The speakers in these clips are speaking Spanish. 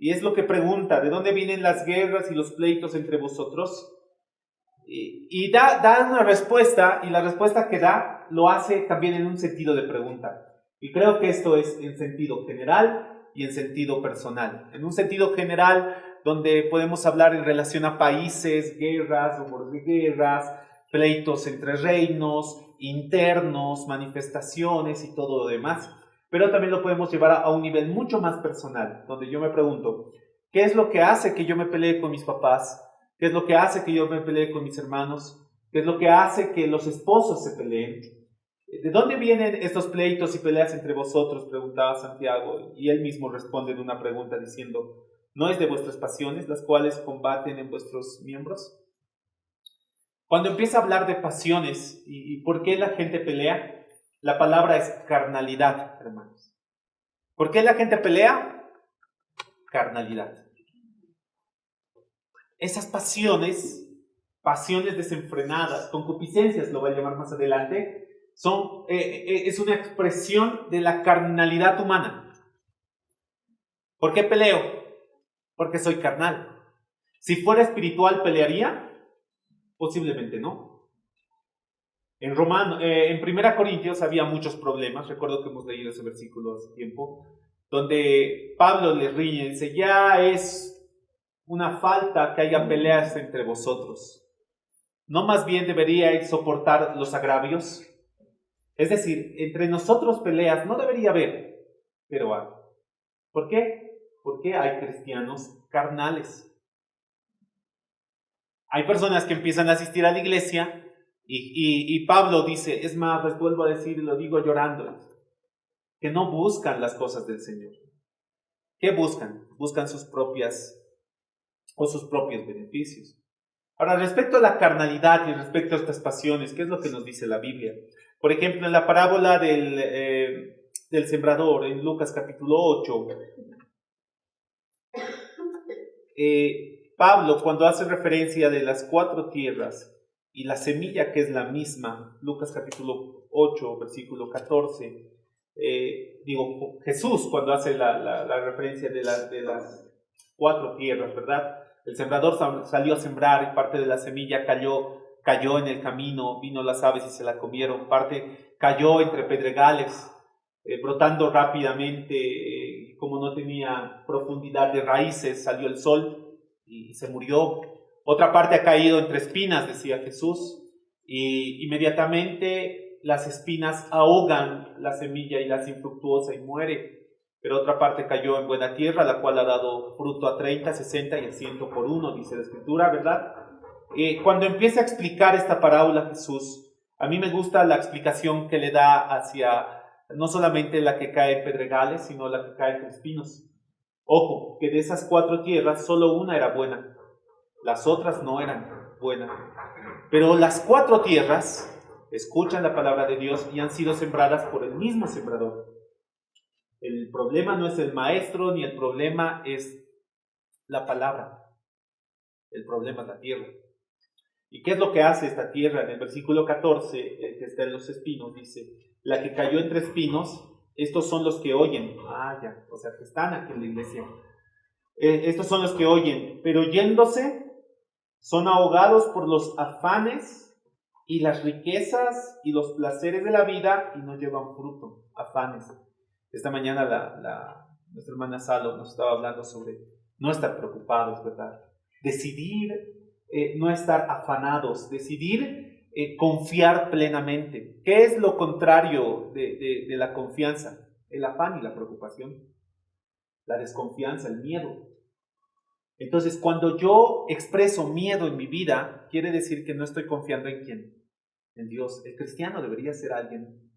Y es lo que pregunta: ¿de dónde vienen las guerras y los pleitos entre vosotros? Y da una respuesta, y la respuesta que da lo hace también en un sentido de pregunta. Y creo que esto es en sentido general y en sentido personal. En un sentido general, donde podemos hablar en relación a países, guerras, rumores de guerras, pleitos entre reinos, internos, manifestaciones y todo lo demás. Pero también lo podemos llevar a un nivel mucho más personal, donde yo me pregunto: ¿qué es lo que hace que yo me pelee con mis papás? ¿Qué es lo que hace que yo me pelee con mis hermanos? ¿Qué es lo que hace que los esposos se peleen? ¿De dónde vienen estos pleitos y peleas entre vosotros?, preguntaba Santiago, y él mismo responde en una pregunta diciendo: ¿no es de vuestras pasiones las cuales combaten en vuestros miembros? Cuando empieza a hablar de pasiones y por qué la gente pelea, la palabra es carnalidad, hermanos. ¿Por qué la gente pelea? Carnalidad. Esas pasiones desenfrenadas, concupiscencias lo va a llamar más adelante, es una expresión de la carnalidad humana. ¿Por qué peleo? Porque soy carnal. Si fuera espiritual, ¿pelearía? Posiblemente no. En 1 Corintios había muchos problemas. Recuerdo que hemos leído ese versículo hace tiempo, donde Pablo les riñe y dice: ya es una falta que haya peleas entre vosotros. ¿No más bien deberíais soportar los agravios? Es decir, entre nosotros peleas no debería haber, pero hay. ¿Por qué? Porque hay cristianos carnales. Hay personas que empiezan a asistir a la iglesia y Pablo dice, es más, les vuelvo a decir y lo digo llorando, que no buscan las cosas del Señor. ¿Qué buscan? Buscan sus propios beneficios. Ahora, respecto a la carnalidad y respecto a estas pasiones, ¿qué es lo que nos dice la Biblia? Por ejemplo, en la parábola del sembrador, en Lucas capítulo 8, Pablo, cuando hace referencia de las 4 tierras y la semilla que es la misma, Lucas capítulo 8, versículo 14, Jesús cuando hace la referencia de las 4 tierras, ¿verdad? El sembrador salió a sembrar y parte de la semilla cayó en el camino, vino las aves y se la comieron, parte cayó entre pedregales, brotando rápidamente, como no tenía profundidad de raíces, salió el sol y se murió. Otra parte ha caído entre espinas, decía Jesús, y inmediatamente las espinas ahogan la semilla y la hacen infructuosa y muere. Pero otra parte cayó en buena tierra, la cual ha dado fruto a 30, 60 y a 100 por uno, dice la Escritura, ¿verdad? Cuando empieza a explicar esta parábola Jesús, a mí me gusta la explicación que le da hacia no solamente la que cae en pedregales, sino la que cae en espinos. Ojo, que de esas 4 tierras, solo una era buena, las otras no eran buenas. Pero las 4 tierras escuchan la palabra de Dios y han sido sembradas por el mismo sembrador. El problema no es el maestro, ni el problema es la palabra. El problema es la tierra. ¿Y qué es lo que hace esta tierra? En el versículo 14, que está en los espinos, dice: la que cayó entre espinos, estos son los que oyen. O sea, que están aquí en la iglesia. Estos son los que oyen, pero yéndose, son ahogados por los afanes y las riquezas y los placeres de la vida y no llevan fruto. Afanes. Esta mañana nuestra hermana Salo nos estaba hablando sobre no estar preocupados, ¿verdad? Decidir no estar afanados, decidir confiar plenamente. ¿Qué es lo contrario de la confianza? El afán y la preocupación, la desconfianza, el miedo. Entonces, cuando yo expreso miedo en mi vida, quiere decir que no estoy confiando en quién, en Dios. El cristiano debería ser alguien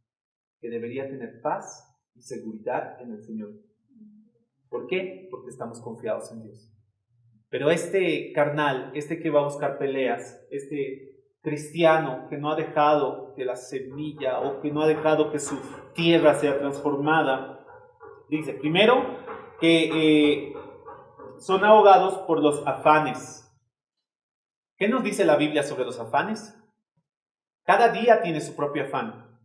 que debería tener paz y seguridad en el Señor. ¿Por qué? Porque estamos confiados en Dios. Pero este carnal, este que va a buscar peleas, este cristiano que no ha dejado que la semilla o que no ha dejado que su tierra sea transformada, dice primero que son ahogados por los afanes. ¿Qué nos dice la Biblia sobre los afanes? Cada día tiene su propio afán.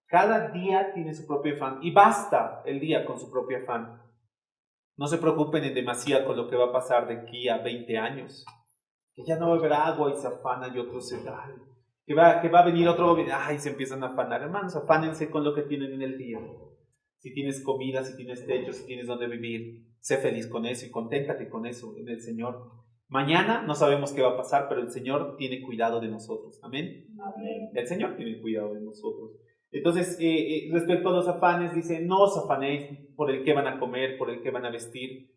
Cada día tiene su propio afán y basta el día con su propio afán. No se preocupen en demasía con lo que va a pasar de aquí a 20 años. Que ya no va a haber agua y se afanan y otros se... Ay, que va a venir otro gobierno, ay, se empiezan a afanar. Hermanos, afánense con lo que tienen en el día. Si tienes comida, si tienes techo, si tienes donde vivir, sé feliz con eso y conténtate con eso en el Señor. Mañana no sabemos qué va a pasar, pero el Señor tiene cuidado de nosotros. Amén. Amén. El Señor tiene cuidado de nosotros. Entonces, respecto a los afanes, dice, no os afanéis por el que van a comer, por el que van a vestir.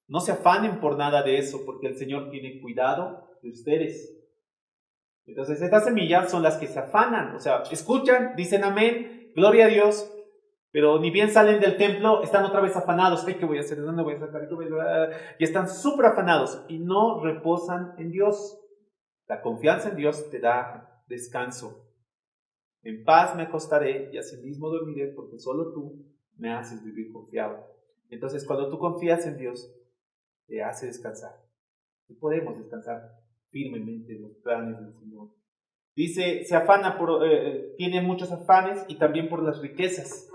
No se afanen por nada de eso, porque el Señor tiene cuidado de ustedes. Entonces, estas semillas son las que se afanan. O sea, escuchan, dicen amén, gloria a Dios, pero ni bien salen del templo, están otra vez afanados. Ay, ¿qué voy a hacer? ¿De dónde voy a sacar? Y están súper afanados y no reposan en Dios. La confianza en Dios te da descanso. En paz me acostaré y asimismo dormiré, porque solo tú me haces vivir confiado. Entonces, cuando tú confías en Dios, te hace descansar. Y podemos descansar firmemente en los planes del Señor. Dice, se afana tiene muchos afanes y también por las riquezas.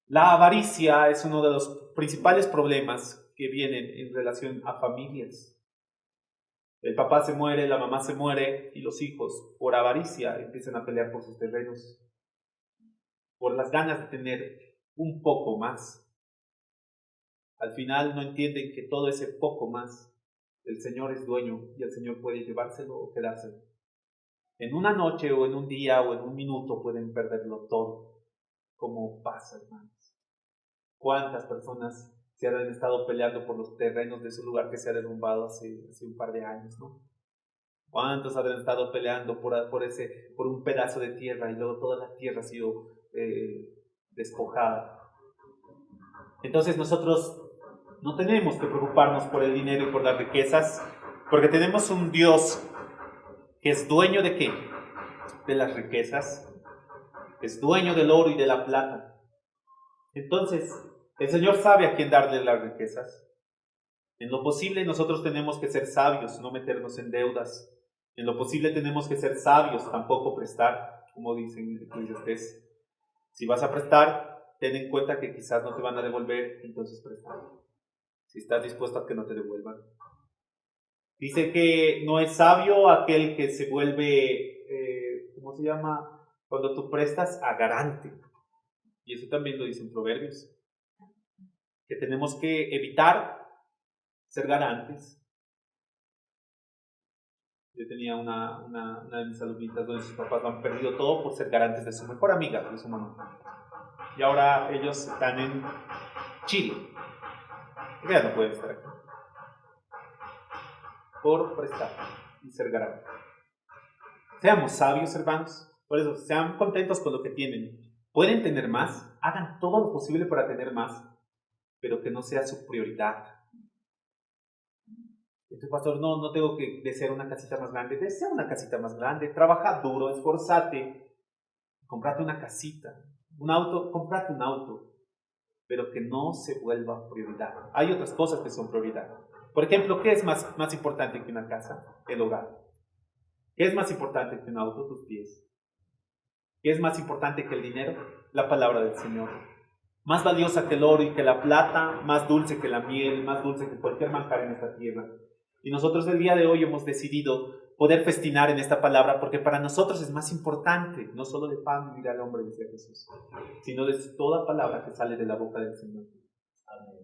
La avaricia es uno de los principales problemas que vienen en relación a familias. El papá se muere, la mamá se muere y los hijos, por avaricia, empiezan a pelear por sus terrenos, por las ganas de tener un poco más. Al final no entienden que todo ese poco más, el Señor es dueño y el Señor puede llevárselo o quedárselo. En una noche o en un día o en un minuto pueden perderlo todo, como pasa, hermanos. ¿Cuántas personas se han estado peleando por los terrenos de su lugar que se ha derrumbado hace un par de años, ¿no? ¿Cuántos habrán estado peleando por un pedazo de tierra y luego toda la tierra ha sido despojada? Entonces nosotros no tenemos que preocuparnos por el dinero y por las riquezas, porque tenemos un Dios que es dueño ¿de qué? De las riquezas, es dueño del oro y de la plata. Entonces, el Señor sabe a quién darle las riquezas. En lo posible nosotros tenemos que ser sabios, no meternos en deudas. En lo posible tenemos que ser sabios, tampoco prestar, como dicen en Eclesiastés. Si vas a prestar, ten en cuenta que quizás no te van a devolver, entonces prestar. Si estás dispuesto a que no te devuelvan. Dice que no es sabio aquel que se vuelve, ¿cómo se llama? Cuando tú prestas a garante. Y eso también lo dicen Proverbios. Que tenemos que evitar ser garantes. Yo tenía una de mis alumnitas donde sus papás lo han perdido todo por ser garantes de su mejor amiga, de su mamá. Y ahora ellos están en Chile. Ya no pueden estar aquí. Por prestar y ser garantes. Seamos sabios, hermanos. Por eso, sean contentos con lo que tienen. Pueden tener más, hagan todo lo posible para tener más, pero que no sea su prioridad. Entonces, pastor, no tengo que desear una casita más grande. Desea una casita más grande. Trabaja duro, esforzate. Comprate una casita. Un auto, comprate un auto. Pero que no se vuelva prioridad. Hay otras cosas que son prioridad. Por ejemplo, ¿qué es más importante que una casa? El hogar. ¿Qué es más importante que un auto? Tus pies. ¿Qué es más importante que el dinero? La palabra del Señor. Más valiosa que el oro y que la plata, más dulce que la miel, más dulce que cualquier manjar en esta tierra. Y nosotros el día de hoy hemos decidido poder festinar en esta palabra porque para nosotros es más importante, no solo de pan vivirá el hombre, decía Jesús, sino de toda palabra que sale de la boca del Señor. Amén.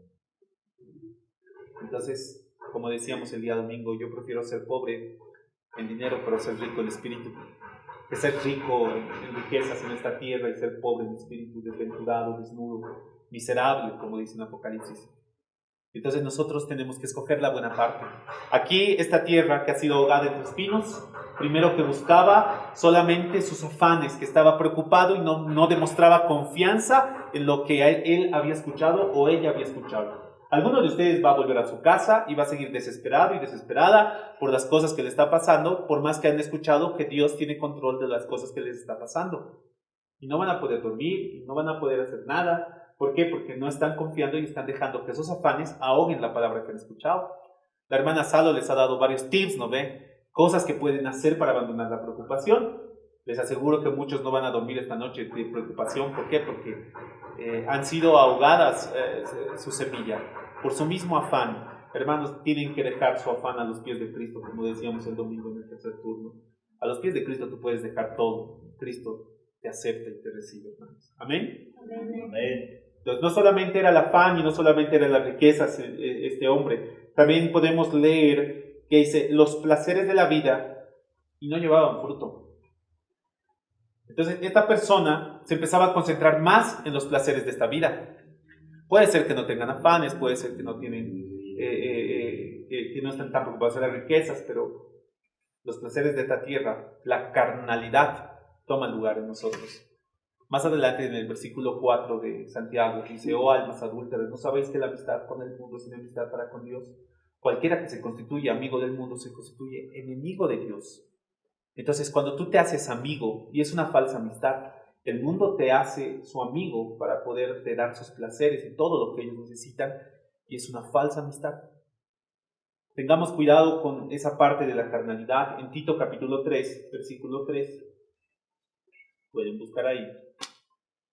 Entonces, como decíamos el día domingo, yo prefiero ser pobre en dinero, pero ser rico en espíritu. Que ser rico en riquezas en esta tierra y ser pobre en espíritu, desventurado, desnudo, miserable, como dice en Apocalipsis. Entonces nosotros tenemos que escoger la buena parte. Aquí esta tierra que ha sido ahogada entre espinos, primero que buscaba solamente sus afanes, que estaba preocupado y no demostraba confianza en lo que él había escuchado o ella había escuchado. Alguno de ustedes va a volver a su casa y va a seguir desesperado y desesperada por las cosas que le está pasando, por más que han escuchado que Dios tiene control de las cosas que les está pasando. Y no van a poder dormir, y no van a poder hacer nada. ¿Por qué? Porque no están confiando y están dejando que esos afanes ahoguen la palabra que han escuchado. La hermana Salo les ha dado varios tips, ¿no ven? Cosas que pueden hacer para abandonar la preocupación. Les aseguro que muchos no van a dormir esta noche de preocupación. ¿Por qué? Porque han sido ahogadas su semilla por su mismo afán. Hermanos, tienen que dejar su afán a los pies de Cristo, como decíamos el domingo en el tercer turno. A los pies de Cristo tú puedes dejar todo. Cristo te acepta y te recibe, hermanos. ¿Amén? Amén. Entonces, no solamente era el afán y no solamente eran las riquezas este hombre. También podemos leer que dice, los placeres de la vida, y no llevaban fruto. Entonces, esta persona se empezaba a concentrar más en los placeres de esta vida. Puede ser que no tengan afanes, puede ser que no tienen, que no estén tan preocupados en las riquezas, pero los placeres de esta tierra, la carnalidad, toma lugar en nosotros. Más adelante en el versículo 4 de Santiago dice, oh almas adúlteras, ¿no sabéis que la amistad con el mundo es enemistad para con Dios? Cualquiera que se constituye amigo del mundo se constituye enemigo de Dios. Entonces, cuando tú te haces amigo, y es una falsa amistad, el mundo te hace su amigo para poderte dar sus placeres y todo lo que ellos necesitan, y es una falsa amistad. Tengamos cuidado con esa parte de la carnalidad. En Tito capítulo 3, versículo 3, pueden buscar ahí,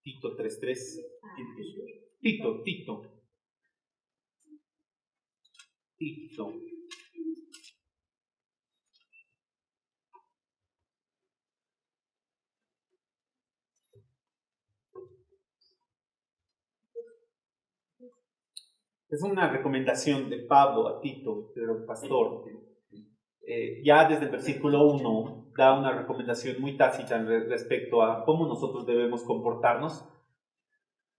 Tito 3:3, Tito. Es una recomendación de Pablo a Tito, que era un pastor. Ya desde el versículo 1 da una recomendación muy tácita respecto a cómo nosotros debemos comportarnos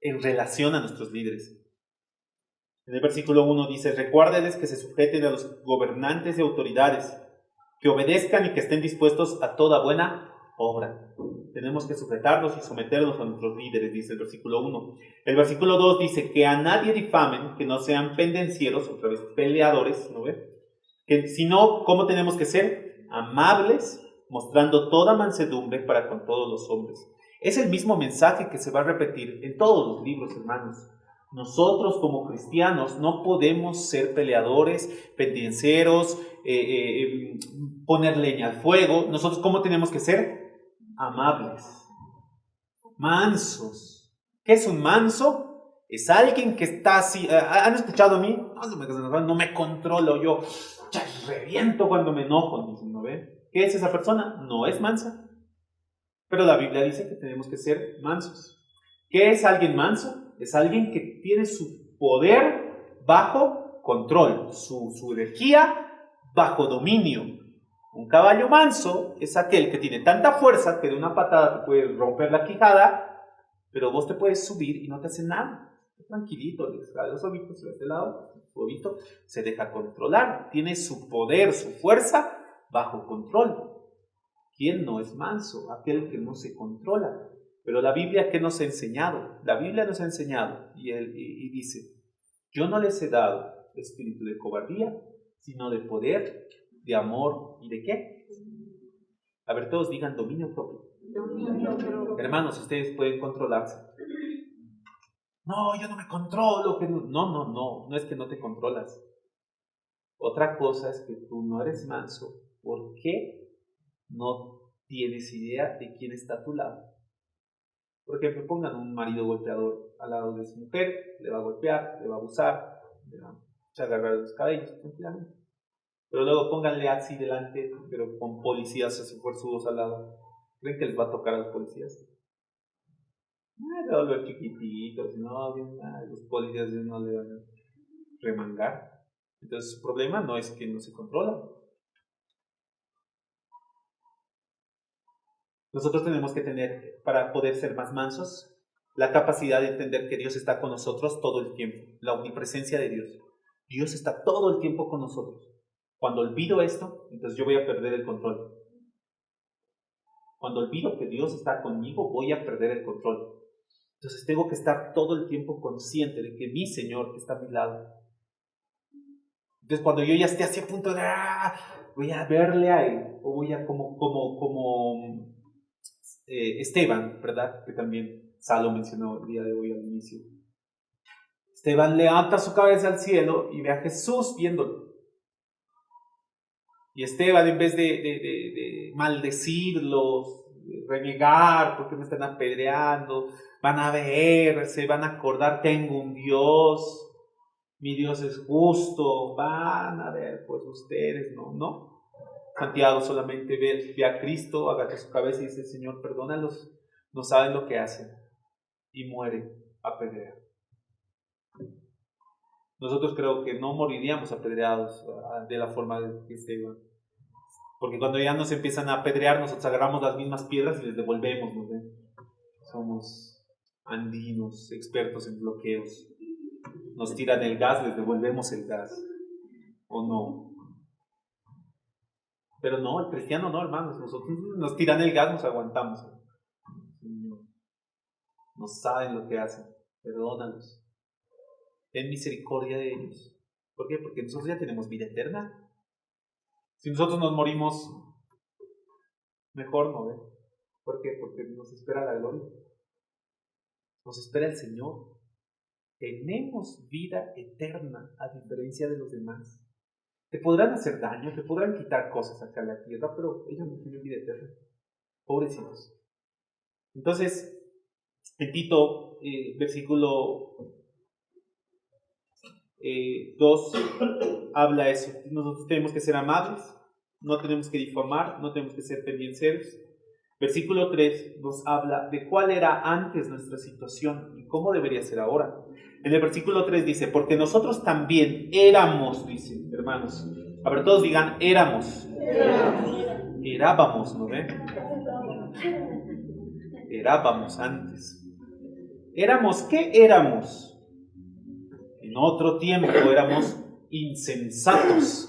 en relación a nuestros líderes. En el versículo 1 dice, recuérdeles que se sujeten a los gobernantes y autoridades, que obedezcan y que estén dispuestos a toda buena obra. Tenemos que sujetarnos y someternos a nuestros líderes, dice el versículo 1. El versículo 2 dice que a nadie difamen, que no sean pendencieros, otra vez peleadores, ¿no ve? Que, sino, ¿cómo tenemos que ser? Amables, mostrando toda mansedumbre para con todos los hombres. Es el mismo mensaje que se va a repetir en todos los libros, hermanos. Nosotros como cristianos no podemos ser peleadores, pendencieros, poner leña al fuego. Nosotros, ¿cómo tenemos que ser? Amables, mansos. ¿Qué es un manso? Es alguien que está así. ¿Han escuchado a mí? No me controlo, yo reviento cuando me enojo. ¿No ve? ¿Qué es esa persona? No es mansa. Pero la Biblia dice que tenemos que ser mansos. ¿Qué es alguien manso? Es alguien que tiene su poder bajo control, su energía bajo dominio. Un caballo manso es aquel que tiene tanta fuerza que de una patada te puede romper la quijada, pero vos te puedes subir y no te hace nada. Tranquilito, le extrae los ovitos de este lado, su ovito se deja controlar, tiene su poder, su fuerza bajo control. ¿Quién no es manso? Aquel que no se controla. Pero la Biblia, ¿qué nos ha enseñado? La Biblia nos ha enseñado y dice, yo no les he dado espíritu de cobardía, sino de poder, de amor y ¿de qué? A ver, todos digan dominio propio. Hermanos, ustedes pueden controlarse. No, yo no me controlo. No es que no te controlas. Otra cosa es que tú no eres manso. ¿Por qué no tienes idea de quién está a tu lado? Por ejemplo, pongan un marido golpeador al lado de su mujer, le va a golpear, le va a abusar, le va a agarrar los cabellos tranquilamente. Pero luego pónganle así delante, pero con policías así fuerzudos al lado. ¿Creen que les va a tocar a los policías? No, los chiquititos, no, los policías no le van a remangar. Entonces su problema no es que no se controla. Nosotros tenemos que tener, para poder ser más mansos, la capacidad de entender que Dios está con nosotros todo el tiempo, la omnipresencia de Dios. Dios está todo el tiempo con nosotros. Cuando olvido esto, entonces yo voy a perder el control. Cuando olvido que Dios está conmigo, voy a perder el control. Entonces tengo que estar todo el tiempo consciente de que mi Señor está a mi lado. Entonces cuando yo ya esté así a punto de voy a verle a Él, o voy a como Esteban, ¿verdad? Que también Salo mencionó el día de hoy al inicio. Esteban levanta su cabeza al cielo y ve a Jesús viéndolo. Y Esteban, en vez de maldecirlos, renegar, ¿por qué me están apedreando? Van a ver, se van a acordar, tengo un Dios, mi Dios es justo, van a ver, pues ustedes, no. Santiago solamente ve a Cristo, agacha su cabeza y dice, Señor, perdónalos, no saben lo que hacen, y muere apedreado. Nosotros creo que no moriríamos apedreados de la forma de Esteban, porque cuando ya nos empiezan a apedrear, nosotros agarramos las mismas piedras y les devolvemos, ¿no ven? Somos andinos, expertos en bloqueos. Nos tiran el gas, les devolvemos el gas, ¿o no? Pero no, el cristiano no, hermanos. Nosotros nos tiran el gas, nos aguantamos. No saben lo que hacen. Perdónalos. Ten misericordia de ellos. ¿Por qué? Porque nosotros ya tenemos vida eterna. Si nosotros nos morimos, mejor no, ¿eh? ¿Por qué? Porque nos espera la gloria. Nos espera el Señor. Tenemos vida eterna a diferencia de los demás. Te podrán hacer daño, te podrán quitar cosas acá en la tierra, pero ellos no tienen vida eterna. Pobrecitos. Entonces, en Tito, versículo 2, habla eso. Nosotros tenemos que ser amables, no tenemos que difamar, no tenemos que ser pendienteros. Versículo 3 nos habla de cuál era antes nuestra situación y cómo debería ser ahora. En el versículo 3 dice, porque nosotros también éramos, dice, hermanos. A ver, todos digan, éramos. Erábamos, ¿no ven? Erábamos antes. ¿Éramos qué éramos? En otro tiempo éramos insensatos,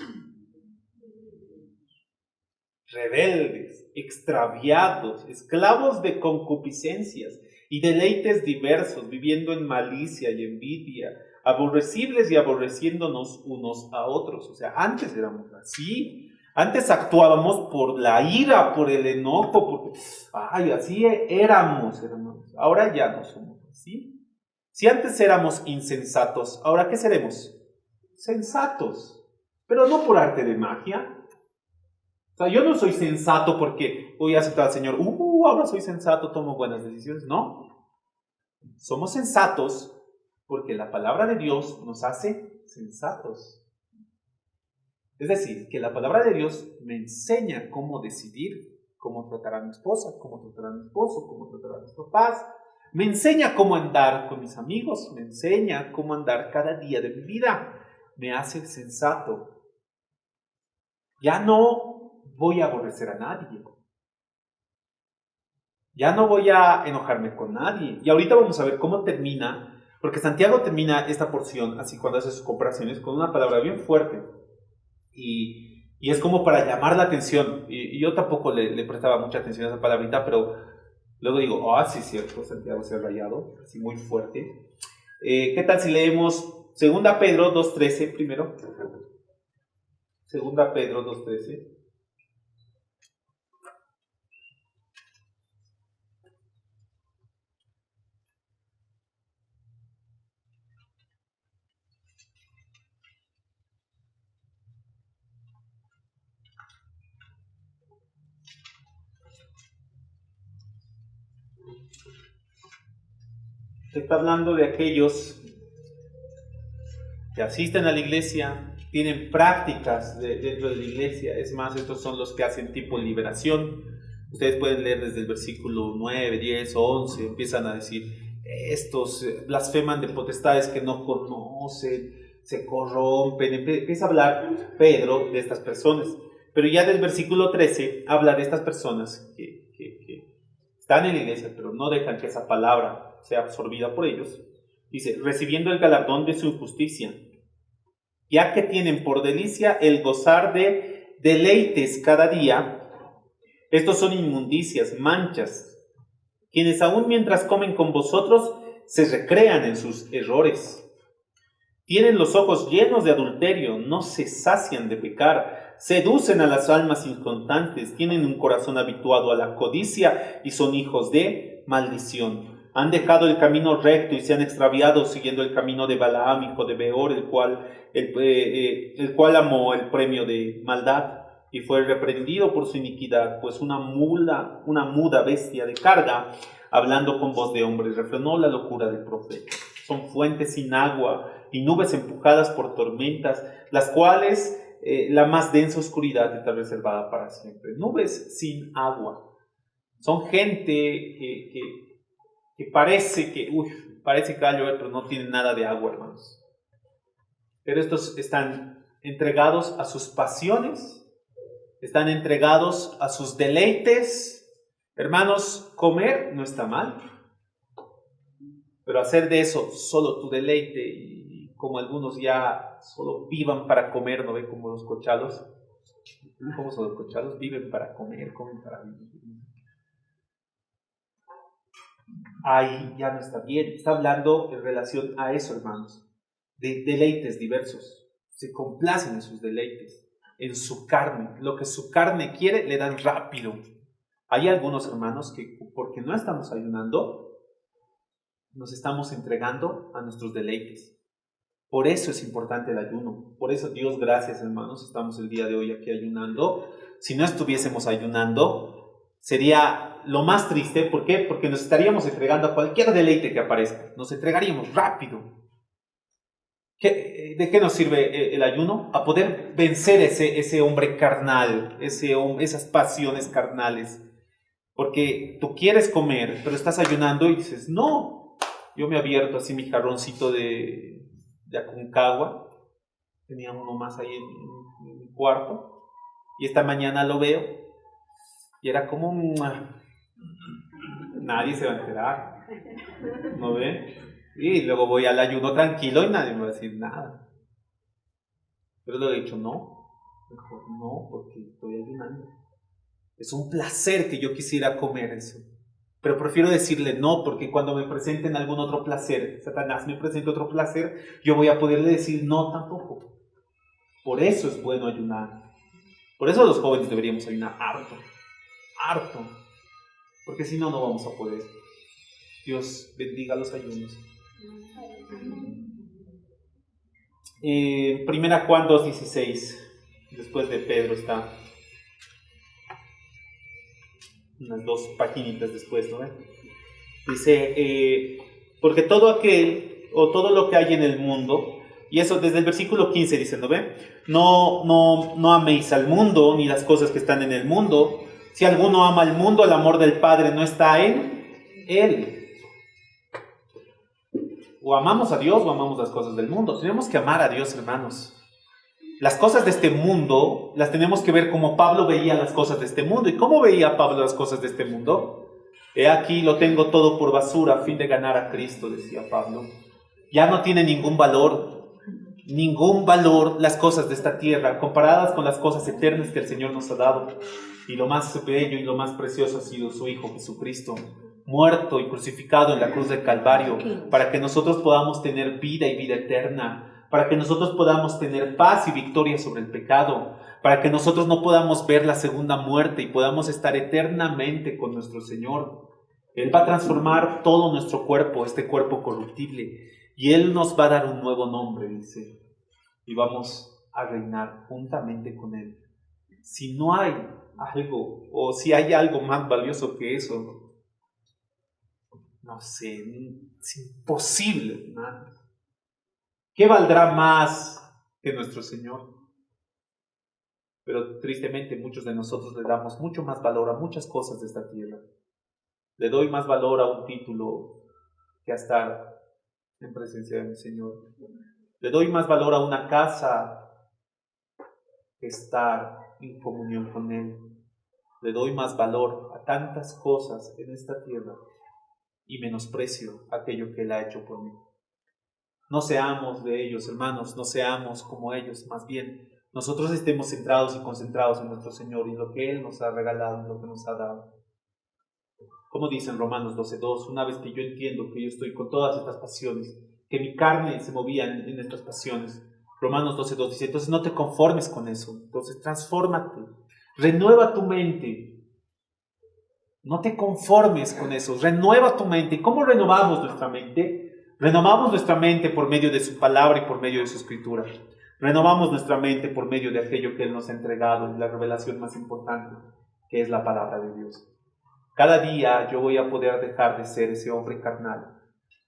rebeldes, extraviados, esclavos de concupiscencias y deleites diversos, viviendo en malicia y envidia, aborrecibles y aborreciéndonos unos a otros. O sea, antes éramos así. Antes actuábamos por la ira, por el enojo, porque, así éramos, hermanos. Ahora ya no somos así. Si antes éramos insensatos, ¿ahora qué seremos? Sensatos. Pero no por arte de magia. O sea, yo no soy sensato porque voy a aceptar al Señor. Ahora soy sensato, tomo buenas decisiones. No. Somos sensatos porque la palabra de Dios nos hace sensatos. Es decir, que la palabra de Dios me enseña cómo decidir, cómo tratar a mi esposa, cómo tratar a mi esposo, cómo tratar a mis papás. Me enseña cómo andar con mis amigos, me enseña cómo andar cada día de mi vida. Me hace sensato. Ya no voy a aborrecer a nadie. Ya no voy a enojarme con nadie. Y ahorita vamos a ver cómo termina, porque Santiago termina esta porción, así cuando hace sus comparaciones, con una palabra bien fuerte. Y es como para llamar la atención. Y yo tampoco le prestaba mucha atención a esa palabrita, pero luego digo, sí, cierto, Santiago se ha rayado, así muy fuerte. ¿Qué tal si leemos 2 Pedro 2.13 primero? 2 Pedro 2.13. Está hablando de aquellos que asisten a la iglesia, tienen prácticas dentro de la iglesia. Es más, estos son los que hacen tipo liberación. Ustedes pueden leer desde el versículo 9, 10, 11, empiezan a decir, estos blasfeman de potestades que no conocen, se corrompen. Empieza a hablar Pedro de estas personas. Pero ya del versículo 13 habla de estas personas que están en la iglesia, pero no dejan que esa palabra sea absorbida por ellos. Dice, recibiendo el galardón de su justicia, ya que tienen por delicia el gozar de deleites cada día. Estos son inmundicias, manchas, quienes aún mientras comen con vosotros se recrean en sus errores. Tienen los ojos llenos de adulterio, no se sacian de pecar, seducen a las almas inconstantes, tienen un corazón habituado a la codicia y son hijos de maldición. Han dejado el camino recto y se han extraviado siguiendo el camino de Balaam, hijo de Beor, el cual amó el premio de maldad y fue reprendido por su iniquidad, pues una muda bestia de carga, hablando con voz de hombre, refrenó la locura del profeta. Son fuentes sin agua y nubes empujadas por tormentas, las cuales la más densa oscuridad está reservada para siempre. Nubes sin agua. Son gente que parece que va a llover, pero no tienen nada de agua, hermanos. Pero estos están entregados a sus pasiones, están entregados a sus deleites. Hermanos, comer no está mal, pero hacer de eso solo tu deleite, y como algunos ya solo vivan para comer, ¿no ven? Como los cochalos. ¿Cómo son los cochalos? Viven para comer, comen para vivir. Ahí ya no está bien. Está hablando en relación a eso, hermanos, de deleites diversos. Se complacen en sus deleites, en su carne. Lo que su carne quiere, le dan rápido. Hay algunos hermanos que, porque no estamos ayunando, nos estamos entregando a nuestros deleites. Por eso es importante el ayuno. Por eso, Dios, gracias, hermanos, estamos el día de hoy aquí ayunando. Si no estuviésemos ayunando, sería lo más triste. ¿Por qué? Porque nos estaríamos entregando a cualquier deleite que aparezca. Nos entregaríamos rápido. ¿De qué nos sirve el ayuno? A poder vencer ese hombre carnal, esas pasiones carnales. Porque tú quieres comer, pero estás ayunando y dices, no, yo me abierto así mi jarroncito de Aconcagua, tenía uno más ahí en mi cuarto, y esta mañana lo veo, y era como nadie se va a enterar, ¿no ven? Y luego voy al ayuno tranquilo y nadie me va a decir nada. Pero le he dicho, no, mejor no, porque estoy ayunando. Es un placer que yo quisiera comer eso. Pero prefiero decirle no, porque cuando me presenten algún otro placer, Satanás me presenta otro placer, yo voy a poderle decir no tampoco. Por eso es bueno ayunar. Por eso los jóvenes deberíamos ayunar harto. Porque si no, no vamos a poder. Dios bendiga los ayunos. Primera Juan 2:16, después de Pedro está. Unas 2 paginitas después, ¿no? Dice, porque todo aquel, o todo lo que hay en el mundo, y eso desde el versículo 15 dice, ¿no ve? No améis al mundo, ni las cosas que están en el mundo. Si alguno ama al mundo, el amor del Padre no está en él. O amamos a Dios o amamos las cosas del mundo. Tenemos que amar a Dios, hermanos. Las cosas de este mundo las tenemos que ver como Pablo veía las cosas de este mundo. ¿Y cómo veía Pablo las cosas de este mundo? He aquí lo tengo todo por basura a fin de ganar a Cristo, decía Pablo. Ya no tiene ningún valor las cosas de esta tierra comparadas con las cosas eternas que el Señor nos ha dado. Y lo más bello y lo más precioso ha sido su Hijo Jesucristo, muerto y crucificado en la cruz del Calvario, para que nosotros podamos tener vida y vida eterna, para que nosotros podamos tener paz y victoria sobre el pecado, para que nosotros no podamos ver la segunda muerte y podamos estar eternamente con nuestro Señor. Él va a transformar todo nuestro cuerpo, este cuerpo corruptible, y Él nos va a dar un nuevo nombre, dice, y vamos a reinar juntamente con Él. Si no hay algo, o si hay algo más valioso que eso, no sé, es imposible, hermano. ¿Qué valdrá más que nuestro Señor? Pero tristemente muchos de nosotros le damos mucho más valor a muchas cosas de esta tierra. Le doy más valor a un título que a estar en presencia de mi Señor. Le doy más valor a una casa que estar en comunión con Él. Le doy más valor a tantas cosas en esta tierra y menosprecio aquello que Él ha hecho por mí. No seamos de ellos, hermanos, no seamos como ellos, más bien nosotros estemos centrados y concentrados en nuestro Señor y lo que Él nos ha regalado, lo que nos ha dado. Como dice en Romanos 12:2, una vez que yo entiendo que yo estoy con todas estas pasiones, que mi carne se movía en estas pasiones, Romanos 12:2 dice, entonces no te conformes con eso, entonces transfórmate, renueva tu mente, no te conformes con eso, renueva tu mente. ¿Y cómo renovamos nuestra mente? Renovamos nuestra mente por medio de su palabra y por medio de su escritura. Renovamos nuestra mente por medio de aquello que Él nos ha entregado, la revelación más importante, que es la palabra de Dios. Cada día yo voy a poder dejar de ser ese hombre carnal,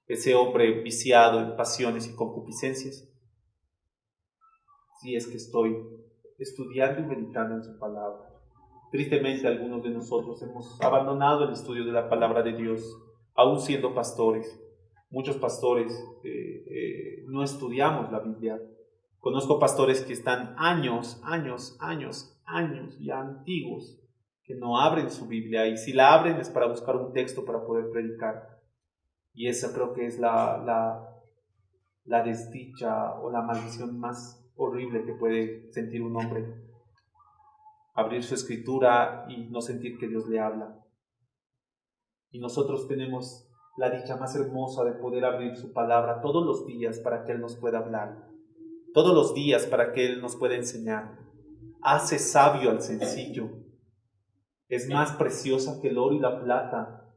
ese hombre viciado en pasiones y concupiscencias, si es que estoy estudiando y meditando en su palabra. Tristemente, algunos de nosotros hemos abandonado el estudio de la palabra de Dios, aún siendo pastores. Muchos pastores no estudiamos la Biblia. Conozco pastores que están años ya antiguos, que no abren su Biblia, y si la abren es para buscar un texto para poder predicar. Y esa creo que es la desdicha o la maldición más horrible que puede sentir un hombre. Abrir su escritura y no sentir que Dios le habla. Y nosotros tenemos la dicha más hermosa de poder abrir su palabra todos los días para que Él nos pueda hablar. Todos los días para que Él nos pueda enseñar. Hace sabio al sencillo. Es más preciosa que el oro y la plata.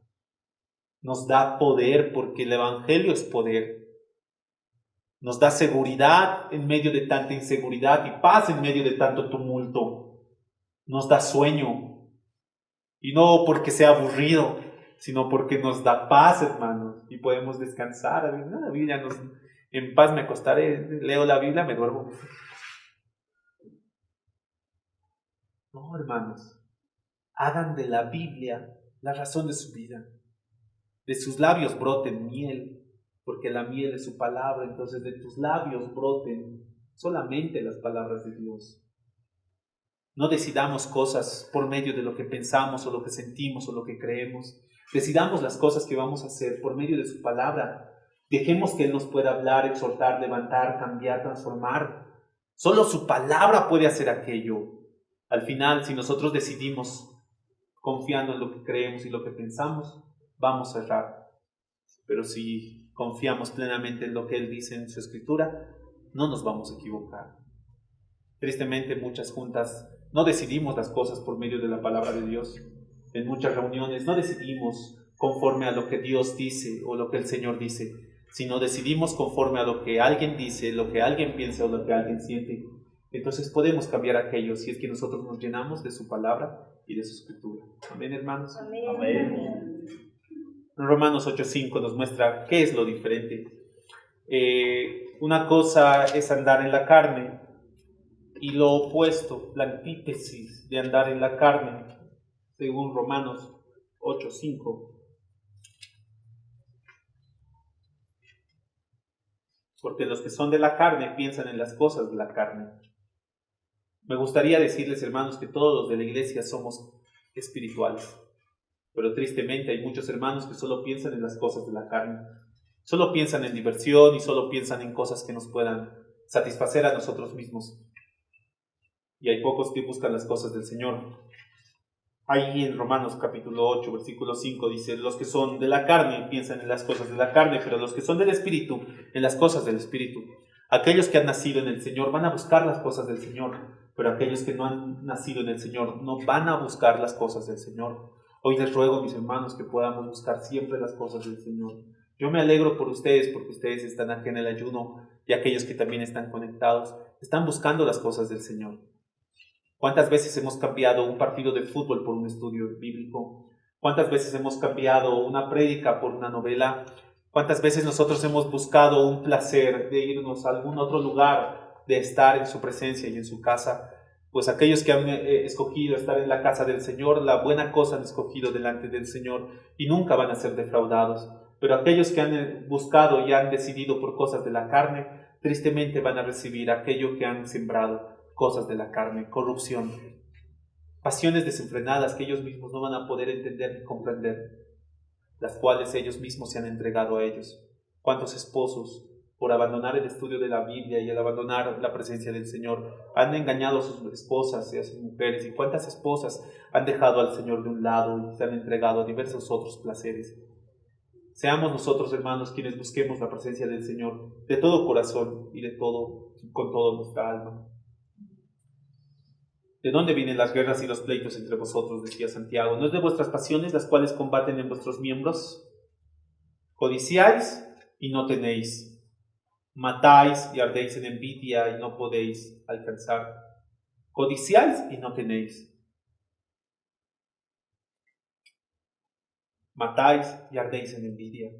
Nos da poder porque el Evangelio es poder. Nos da seguridad en medio de tanta inseguridad y paz en medio de tanto tumulto. Nos da sueño. Y no porque sea aburrido, sino porque nos da paz, hermanos. Y podemos descansar. La Biblia en paz me acostaré, leo la Biblia, me duermo. No, hermanos. Hagan de la Biblia la razón de su vida. De sus labios broten miel, porque la miel es su palabra. Entonces de tus labios broten solamente las palabras de Dios. No decidamos cosas por medio de lo que pensamos o lo que sentimos o lo que creemos. Decidamos las cosas que vamos a hacer por medio de su palabra. Dejemos que Él nos pueda hablar, exhortar, levantar, cambiar, transformar. Solo su palabra puede hacer aquello. Al final, si nosotros decidimos confiando en lo que creemos y lo que pensamos, vamos a errar. Pero si confiamos plenamente en lo que Él dice en su escritura, no nos vamos a equivocar. Tristemente, muchas juntas no decidimos las cosas por medio de la palabra de Dios. En muchas reuniones no decidimos conforme a lo que Dios dice o lo que el Señor dice, sino decidimos conforme a lo que alguien dice, lo que alguien piensa o lo que alguien siente. Entonces podemos cambiar aquello si es que nosotros nos llenamos de su palabra y de su escritura. Amén, hermanos. Amén. Amén. Romanos 8:5 nos muestra qué es lo diferente. Una cosa es andar en la carne y lo opuesto, la antítesis de andar en la carne, según Romanos 8:5. Porque los que son de la carne piensan en las cosas de la carne. Me gustaría decirles, hermanos, que todos los de la iglesia somos espirituales. Pero tristemente hay muchos hermanos que solo piensan en las cosas de la carne. Solo piensan en diversión y solo piensan en cosas que nos puedan satisfacer a nosotros mismos. Y hay pocos que buscan las cosas del Señor. Ahí en Romanos capítulo 8, versículo 5 dice: los que son de la carne piensan en las cosas de la carne, pero los que son del Espíritu, en las cosas del Espíritu. Aquellos que han nacido en el Señor van a buscar las cosas del Señor, pero aquellos que no han nacido en el Señor no van a buscar las cosas del Señor. Hoy les ruego, mis hermanos, que podamos buscar siempre las cosas del Señor. Yo me alegro por ustedes, porque ustedes están aquí en el ayuno, y aquellos que también están conectados, están buscando las cosas del Señor. ¿Cuántas veces hemos cambiado un partido de fútbol por un estudio bíblico? ¿Cuántas veces hemos cambiado una prédica por una novela? ¿Cuántas veces nosotros hemos buscado un placer de irnos a algún otro lugar, de estar en su presencia y en su casa? Pues aquellos que han escogido estar en la casa del Señor, la buena cosa han escogido delante del Señor y nunca van a ser defraudados. Pero aquellos que han buscado y han decidido por cosas de la carne, tristemente van a recibir aquello que han sembrado. Cosas de la carne, corrupción, pasiones desenfrenadas que ellos mismos no van a poder entender ni comprender, las cuales ellos mismos se han entregado a ellos. ¿Cuántos esposos, por abandonar el estudio de la Biblia y al abandonar la presencia del Señor, han engañado a sus esposas y a sus mujeres? ¿Y cuántas esposas han dejado al Señor de un lado y se han entregado a diversos otros placeres? Seamos nosotros, hermanos, quienes busquemos la presencia del Señor de todo corazón y con toda nuestra alma. ¿De dónde vienen las guerras y los pleitos entre vosotros?, decía Santiago. ¿No es de vuestras pasiones las cuales combaten en vuestros miembros? Codiciáis y no tenéis. Matáis y ardéis en envidia y no podéis alcanzar. Codiciáis y no tenéis. Matáis y ardéis en envidia.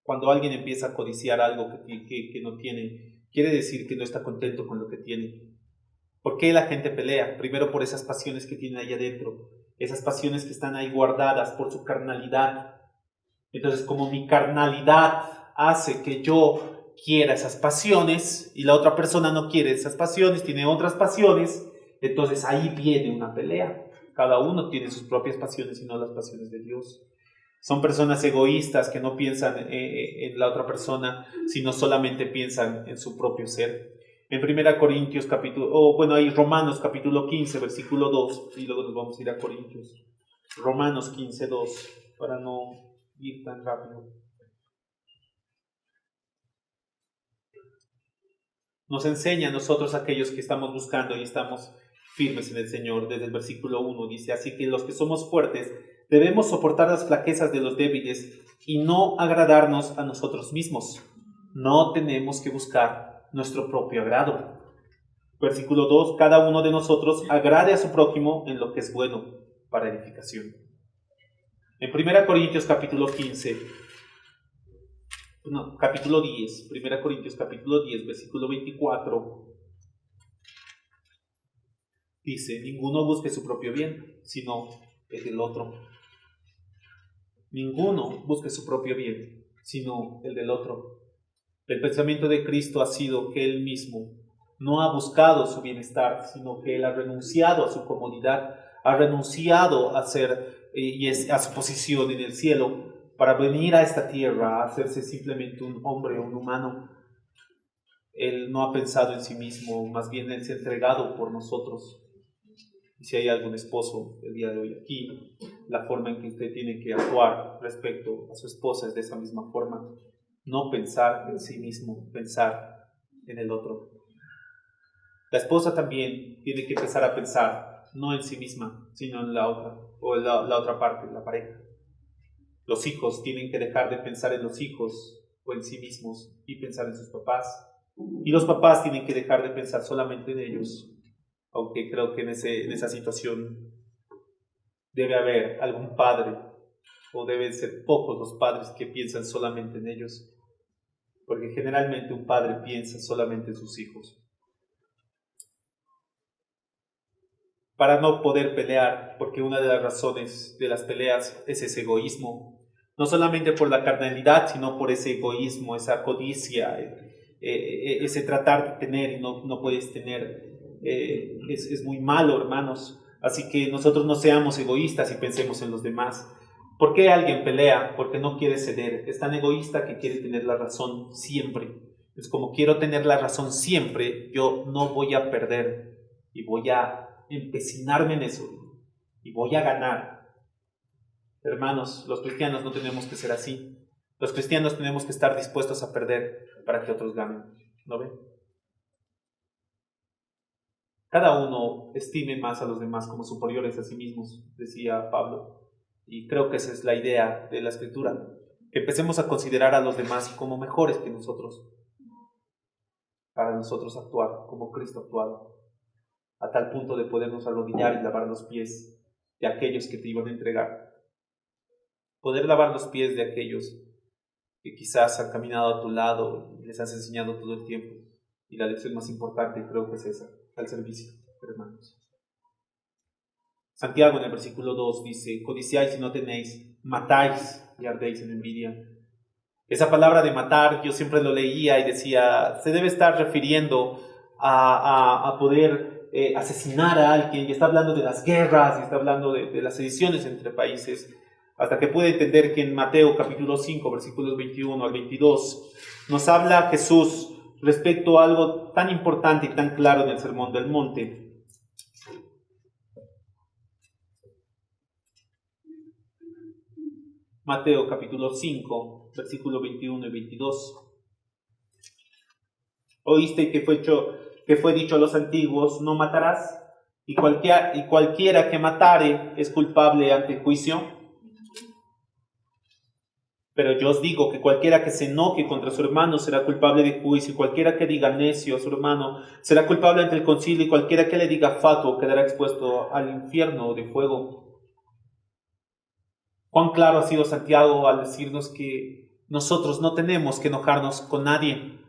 Cuando alguien empieza a codiciar algo que no tiene, quiere decir que no está contento con lo que tiene. ¿Por qué la gente pelea? Primero por esas pasiones que tienen ahí adentro, esas pasiones que están ahí guardadas por su carnalidad. Entonces, como mi carnalidad hace que yo quiera esas pasiones y la otra persona no quiere esas pasiones, tiene otras pasiones, entonces ahí viene una pelea. Cada uno tiene sus propias pasiones y no las pasiones de Dios. Son personas egoístas que no piensan en la otra persona, sino solamente piensan en su propio ser. En 1 Corintios Romanos capítulo 15, versículo 2, y luego nos vamos a ir a Corintios. Romanos 15, 2, para no ir tan rápido. Nos enseña a nosotros, aquellos que estamos buscando y estamos firmes en el Señor, desde el versículo 1, dice: así que los que somos fuertes debemos soportar las flaquezas de los débiles y no agradarnos a nosotros mismos. No tenemos que buscar nuestro propio agrado. Versículo 2, cada uno de nosotros agrade a su prójimo en lo que es bueno para edificación. En 1 Corintios capítulo 10, 1 Corintios capítulo 10, versículo 24, dice: ninguno busque su propio bien, sino el del otro. Ninguno busque su propio bien, sino el del otro. El pensamiento de Cristo ha sido que Él mismo no ha buscado su bienestar, sino que Él ha renunciado a su comodidad, ha renunciado a su posición en el cielo para venir a esta tierra, a hacerse simplemente un hombre, un humano. Él no ha pensado en sí mismo, más bien Él se ha entregado por nosotros. Y si hay algún esposo el día de hoy aquí, la forma en que usted tiene que actuar respecto a su esposa es de esa misma forma. No pensar en sí mismo, pensar en el otro. La esposa también tiene que empezar a pensar no en sí misma, sino en la otra, o en la otra parte, la pareja. Los hijos tienen que dejar de pensar en los hijos o en sí mismos y pensar en sus papás. Y los papás tienen que dejar de pensar solamente en ellos, aunque creo que en esa situación debe haber algún padre, o deben ser pocos los padres que piensan solamente en ellos. Porque generalmente un padre piensa solamente en sus hijos. Para no poder pelear, porque una de las razones de las peleas es ese egoísmo, no solamente por la carnalidad, sino por ese egoísmo, esa codicia, ese tratar de tener y no puedes tener, es muy malo, hermanos. Así que nosotros no seamos egoístas y pensemos en los demás. ¿Por qué alguien pelea? Porque no quiere ceder. Es tan egoísta que quiere tener la razón siempre. Es como quiero tener la razón siempre, yo no voy a perder y voy a empecinarme en eso y voy a ganar. Hermanos, los cristianos no tenemos que ser así. Los cristianos tenemos que estar dispuestos a perder para que otros ganen. ¿No ven? Cada uno estime más a los demás como superiores a sí mismos, decía Pablo. Y creo que esa es la idea de la Escritura, que empecemos a considerar a los demás como mejores que nosotros, para nosotros actuar como Cristo ha actuado, a tal punto de podernos arrodillar y lavar los pies de aquellos que te iban a entregar, poder lavar los pies de aquellos que quizás han caminado a tu lado y les has enseñado todo el tiempo. Y la lección más importante creo que es esa, al servicio, hermanos. Santiago en el versículo 2 dice: codiciáis y no tenéis, matáis y ardéis en envidia. Esa palabra de matar yo siempre lo leía y decía, se debe estar refiriendo a poder asesinar a alguien, y está hablando de las guerras, y está hablando de las sediciones entre países, hasta que puede entender que en Mateo capítulo 5, versículos 21 al 22, nos habla Jesús respecto a algo tan importante y tan claro en el Sermón del Monte. Mateo capítulo 5, versículos 21 y 22. Oíste que fue dicho a los antiguos: no matarás, y cualquiera que matare es culpable ante el juicio. Pero yo os digo que cualquiera que se enoje contra su hermano será culpable de juicio, y cualquiera que diga necio a su hermano será culpable ante el concilio, y cualquiera que le diga fatuo quedará expuesto al infierno de fuego. Cuán claro ha sido Santiago al decirnos que nosotros no tenemos que enojarnos con nadie.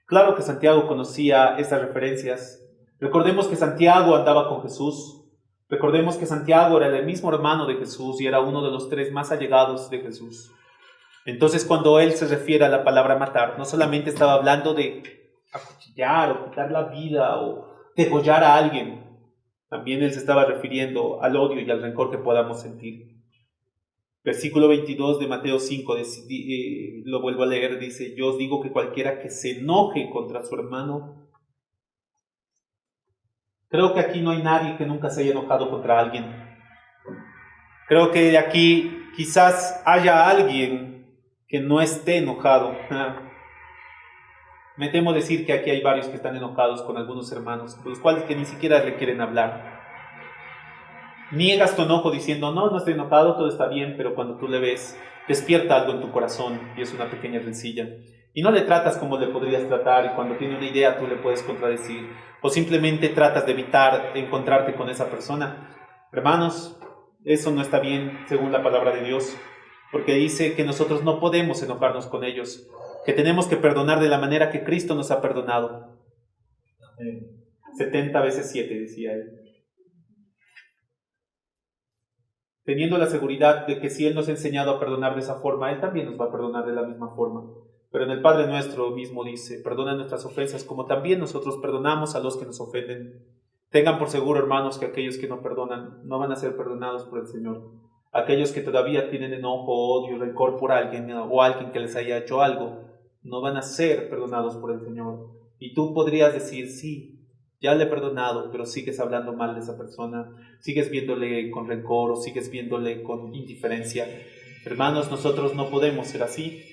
Claro que Santiago conocía estas referencias. Recordemos que Santiago andaba con Jesús. Recordemos que Santiago era el mismo hermano de Jesús y era uno de los 3 más allegados de Jesús. Entonces, cuando él se refiere a la palabra matar, no solamente estaba hablando de acuchillar o quitar la vida o degollar a alguien, también él se estaba refiriendo al odio y al rencor que podamos sentir. Versículo 22 de Mateo 5, lo vuelvo a leer, dice: yo os digo que cualquiera que se enoje contra su hermano. Creo que aquí no hay nadie que nunca se haya enojado contra alguien. Creo que de aquí quizás haya alguien que no esté enojado. Me temo decir que aquí hay varios que están enojados con algunos hermanos, con los cuales que ni siquiera le quieren hablar. Niegas tu enojo diciendo: no estoy enojado, todo está bien, pero cuando tú le ves, despierta algo en tu corazón y es una pequeña rencilla. Y no le tratas como le podrías tratar, y cuando tiene una idea tú le puedes contradecir, o simplemente tratas de evitar encontrarte con esa persona. Hermanos, eso no está bien según la palabra de Dios, porque dice que nosotros no podemos enojarnos con ellos, que tenemos que perdonar de la manera que Cristo nos ha perdonado. 70 veces 7, decía él. Teniendo la seguridad de que si Él nos ha enseñado a perdonar de esa forma, Él también nos va a perdonar de la misma forma. Pero en el Padre Nuestro mismo dice: perdona nuestras ofensas como también nosotros perdonamos a los que nos ofenden. Tengan por seguro, hermanos, que aquellos que no perdonan no van a ser perdonados por el Señor. Aquellos que todavía tienen enojo, odio, rencor por alguien o alguien que les haya hecho algo, no van a ser perdonados por el Señor. Y tú podrías decir: sí, ya le he perdonado, pero sigues hablando mal de esa persona, sigues viéndole con rencor o sigues viéndole con indiferencia. Hermanos, nosotros no podemos ser así.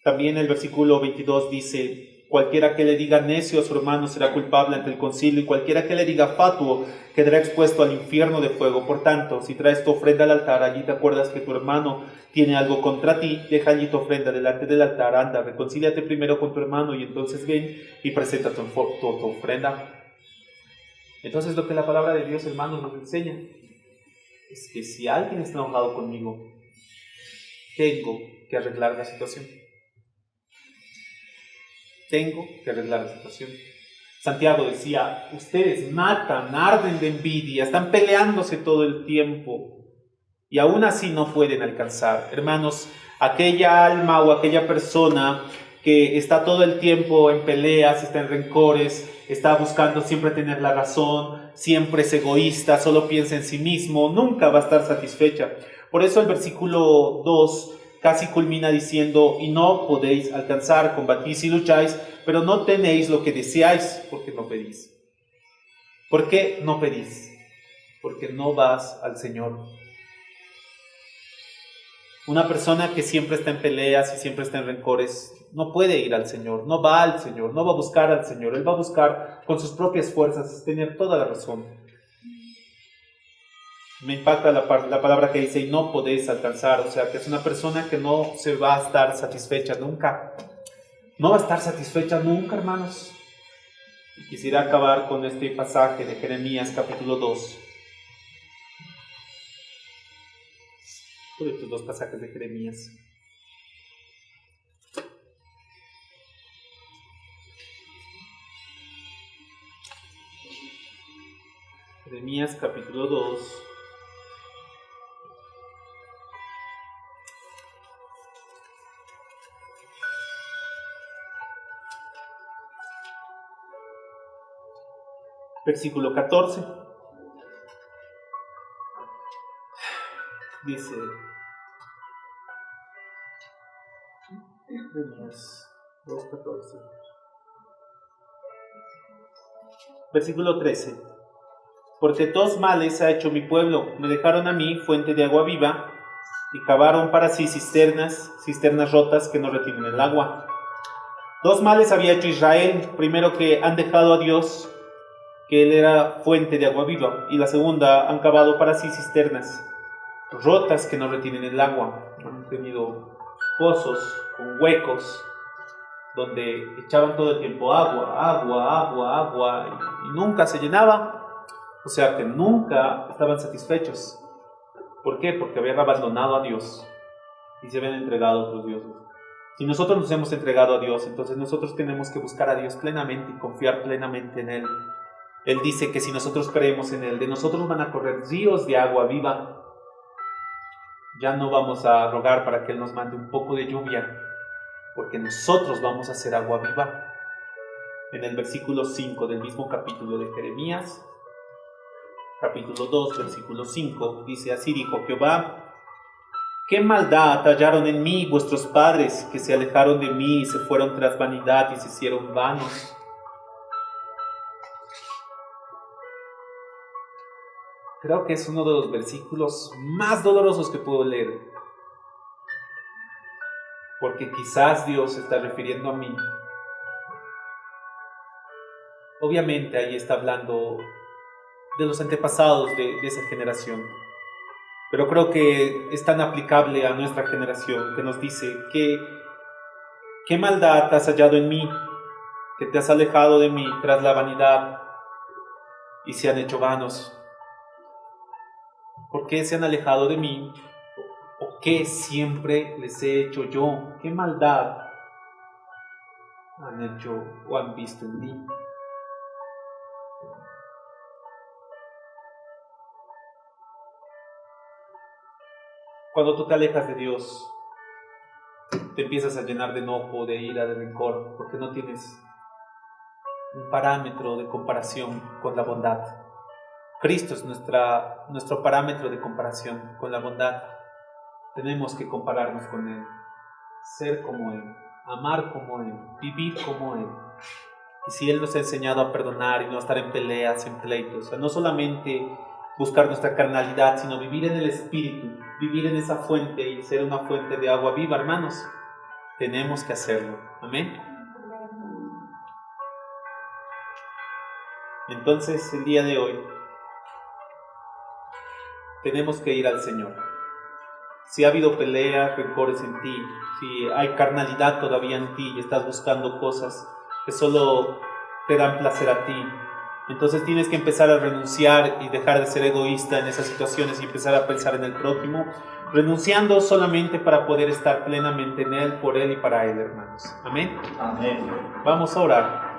También el versículo 22 dice: cualquiera que le diga necio a su hermano será culpable ante el concilio, y cualquiera que le diga fatuo quedará expuesto al infierno de fuego. Por tanto, si traes tu ofrenda al altar, allí te acuerdas que tu hermano tiene algo contra ti, deja allí tu ofrenda delante del altar, anda, reconcíliate primero con tu hermano y entonces ven y presenta tu ofrenda. Entonces, lo que la palabra de Dios, hermanos, nos enseña es que si alguien está enojado conmigo, tengo que arreglar la situación. Tengo que arreglar la situación. Santiago decía: ustedes matan, arden de envidia, están peleándose todo el tiempo y aún así no pueden alcanzar. Hermanos, aquella alma o aquella persona que está todo el tiempo en peleas, está en rencores, está buscando siempre tener la razón, siempre es egoísta, solo piensa en sí mismo, nunca va a estar satisfecha. Por eso el versículo 2 casi culmina diciendo: y no podéis alcanzar, combatís y lucháis, pero no tenéis lo que deseáis, porque no pedís. ¿Por qué no pedís? Porque no vas al Señor. Una persona que siempre está en peleas y siempre está en rencores no puede ir al Señor, no va al Señor, no va a buscar al Señor. Él va a buscar con sus propias fuerzas tener toda la razón. Me impacta la palabra que dice: y no podéis alcanzar. O sea, que es una persona que no se va a estar satisfecha nunca. No va a estar satisfecha nunca, hermanos. Y quisiera acabar con este pasaje de Jeremías capítulo 2. Por estos 2 pasajes de Jeremías. Jeremías capítulo 2. Versículo 14. Dice: Jeremías 2:14. Versículo 13. Porque 2 males ha hecho mi pueblo: me dejaron a mí fuente de agua viva, y cavaron para sí cisternas rotas que no retienen el agua. 2 males había hecho Israel: primero, que han dejado a Dios, que Él era fuente de agua viva, y la segunda, han cavado para sí cisternas rotas que no retienen el agua. Han tenido pozos con huecos donde echaban todo el tiempo agua y nunca se llenaba. O sea que nunca estaban satisfechos. ¿Por qué? Porque habían abandonado a Dios y se habían entregado a otros dioses. Si nosotros nos hemos entregado a Dios, entonces nosotros tenemos que buscar a Dios plenamente y confiar plenamente en Él. Él dice que si nosotros creemos en Él, de nosotros van a correr ríos de agua viva. Ya no vamos a rogar para que Él nos mande un poco de lluvia, porque nosotros vamos a hacer agua viva. En el versículo 5 del mismo capítulo de Jeremías, capítulo 2, versículo 5, dice: así dijo Jehová: ¿qué maldad hallaron en mí vuestros padres, que se alejaron de mí y se fueron tras vanidad y se hicieron vanos? Creo que es uno de los versículos más dolorosos que puedo leer, porque quizás Dios se está refiriendo a mí. Obviamente ahí está hablando de los antepasados de esa generación, pero creo que es tan aplicable a nuestra generación, que nos dice que ¿qué maldad has hallado en mí, que te has alejado de mí tras la vanidad y se han hecho vanos? ¿Por qué se han alejado de mí? ¿O qué siempre les he hecho yo? ¿Qué maldad han hecho o han visto en mí? Cuando tú te alejas de Dios, te empiezas a llenar de enojo, de ira, de rencor, porque no tienes un parámetro de comparación con la bondad. Cristo es nuestro parámetro de comparación con la bondad. Tenemos que compararnos con Él, ser como Él, amar como Él, vivir como Él. Y si Él nos ha enseñado a perdonar y no estar en peleas, en pleitos, o sea, no solamente buscar nuestra carnalidad, sino vivir en el Espíritu, vivir en esa fuente y ser una fuente de agua viva, hermanos, tenemos que hacerlo. Amén. Entonces, el día de hoy, tenemos que ir al Señor. Si ha habido peleas, rencores en ti, si hay carnalidad todavía en ti y estás buscando cosas que solo te dan placer a ti, entonces tienes que empezar a renunciar y dejar de ser egoísta en esas situaciones y empezar a pensar en el prójimo, renunciando solamente para poder estar plenamente en Él, por Él y para Él, hermanos. Amén. Amén. Vamos a orar.